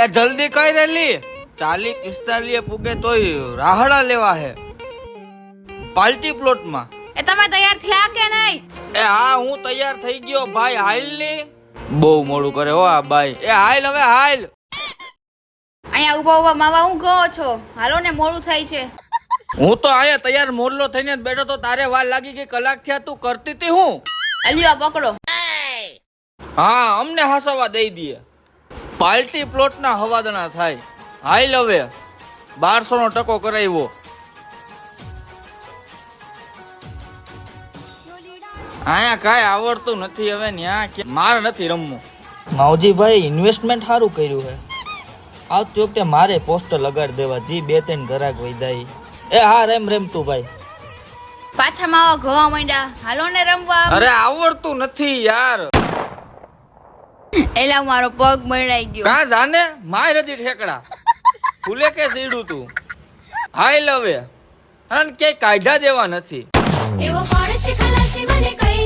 એ જલ્દી કઈ રેલી 40-45 પૂગે તોય રાહડા લેવા હે પાર્ટી પ્લોટ માં. એ તમે તૈયાર થયા કે નહીં? એ હા હું તૈયાર થઈ ગયો ભાઈ. હાલ ની બહુ મોડું કરે હો આ ભાઈ. એ હાલ હવે હાલ. અહીંયા ઉભા ઉભા માવા હું કહો છો? હાલો ને મોડું થાય છે. હું તો આયા તૈયાર મોરલો થઈને જ બેઠો તો તારે વાર લાગી ગઈ. કલાક થયા તું કરતી હતી હું. અલ્યો પકડો. હા અમને હાસવા દઈ દે. પાર્ટી પ્લોટ ના હવાદણા થાય. હાલ હવે 1200 નો ટકો કરાવ્યો. આયા કાંઈ આવડતું નથી હવે ન્યા મારે નથી રમવું. માવજીભાઈ ઇન્વેસ્ટમેન્ટ સારું કર્યું છે. આવતી વખતે મારે પોસ્ટર લગાડી દેવા જી 2-3 ઘરાક વૈદાઈ. એ હા રેમ રેમ તું ભાઈ. પાછા માવા ઘવા માંડ્યા. હાલો ને રમવા. અરે આવડતું નથી યાર. એલા મારો પગ મળાઈ ગયો. કા જાને માય રદી ઠેકડા ફૂલે કે સીડું તું. હાલ હવે અને કે કાઢા દેવા નથી. એવો કોણ છે ખલાસી મને કઈ